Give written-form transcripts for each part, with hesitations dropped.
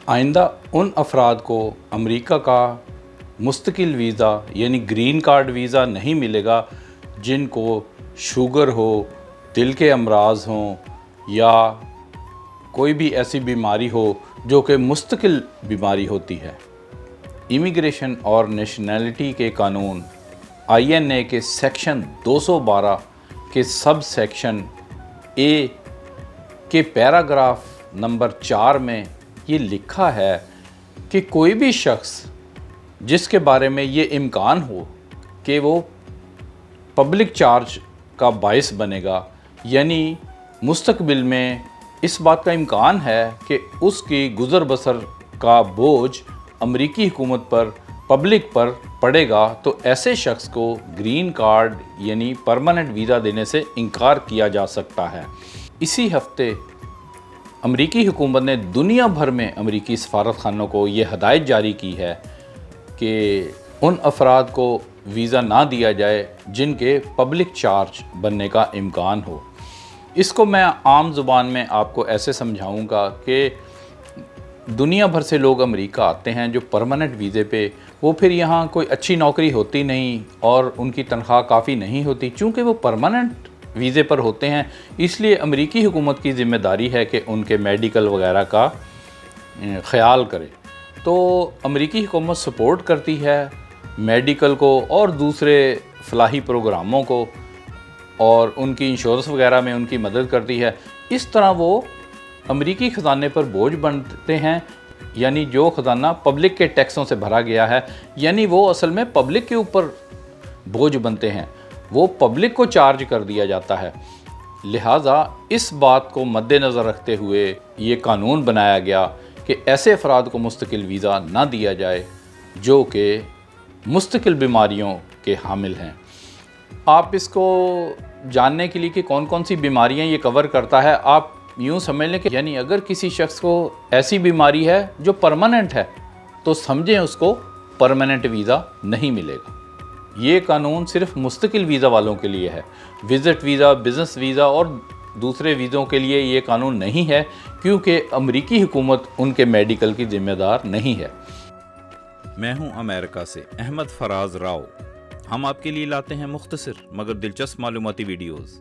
آئندہ ان افراد کو امریکہ کا مستقل ویزا یعنی گرین کارڈ ویزا نہیں ملے گا جن کو شوگر ہو، دل کے امراض ہوں یا کوئی بھی ایسی بیماری ہو جو کہ مستقل بیماری ہوتی ہے۔ امیگریشن اور نیشنلٹی کے قانون INA کے سیکشن 212 کے سب سیکشن A کے پیراگراف نمبر 4 میں یہ لکھا ہے کہ کوئی بھی شخص جس کے بارے میں یہ امکان ہو کہ وہ پبلک چارج کا باعث بنے گا، یعنی مستقبل میں اس بات کا امکان ہے کہ اس کی گزر بسر کا بوجھ امریکی حکومت پر، پبلک پر پڑے گا، تو ایسے شخص کو گرین کارڈ یعنی پرماننٹ ویزا دینے سے انکار کیا جا سکتا ہے۔ اسی ہفتے امریکی حکومت نے دنیا بھر میں امریکی سفارت خانوں کو یہ ہدایت جاری کی ہے کہ ان افراد کو ویزا نہ دیا جائے جن کے پبلک چارج بننے کا امکان ہو۔ اس کو میں عام زبان میں آپ کو ایسے سمجھاؤں گا کہ دنیا بھر سے لوگ امریکہ آتے ہیں جو پرماننٹ ویزے پہ، وہ پھر یہاں کوئی اچھی نوکری ہوتی نہیں اور ان کی تنخواہ کافی نہیں ہوتی، چونکہ وہ پرماننٹ ویزے پر ہوتے ہیں، اس لیے امریکی حکومت کی ذمہ داری ہے کہ ان کے میڈیکل وغیرہ کا خیال کرے۔ تو امریکی حکومت سپورٹ کرتی ہے میڈیکل کو اور دوسرے فلاحی پروگراموں کو، اور ان کی انشورنس وغیرہ میں ان کی مدد کرتی ہے۔ اس طرح وہ امریکی خزانے پر بوجھ بنتے ہیں، یعنی جو خزانہ پبلک کے ٹیکسوں سے بھرا گیا ہے، یعنی وہ اصل میں پبلک کے اوپر بوجھ بنتے ہیں، وہ پبلک کو چارج کر دیا جاتا ہے۔ لہٰذا اس بات کو مد نظر رکھتے ہوئے یہ قانون بنایا گیا کہ ایسے افراد کو مستقل ویزا نہ دیا جائے جو کہ مستقل بیماریوں کے حامل ہیں۔ آپ اس کو جاننے کے لیے کہ کون کون سی بیماریاں یہ کور کرتا ہے، آپ یوں سمجھ لیں کہ یعنی اگر کسی شخص کو ایسی بیماری ہے جو پرماننٹ ہے تو سمجھیں اس کو پرماننٹ ویزا نہیں ملے گا۔ یہ قانون صرف مستقل ویزا والوں کے لیے ہے، وزٹ ویزا، بزنس ویزا اور دوسرے ویزوں کے لیے یہ قانون نہیں ہے، کیونکہ امریکی حکومت ان کے میڈیکل کی ذمہ دار نہیں ہے۔ میں ہوں امریکہ سے احمد فراز راؤ۔ ہم آپ کے لیے لاتے ہیں مختصر مگر دلچسپ معلوماتی ویڈیوز۔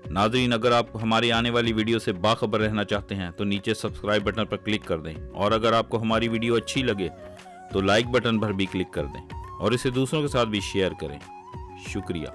ناظرین، اگر آپ ہماری آنے والی ویڈیو سے باخبر رہنا چاہتے ہیں تو نیچے سبسکرائب بٹن پر کلک کر دیں، اور اگر آپ کو ہماری ویڈیو اچھی لگے تو لائک بٹن پر بھی کلک کر دیں اور اسے دوسروں کے ساتھ بھی شیئر کریں۔ شکریہ۔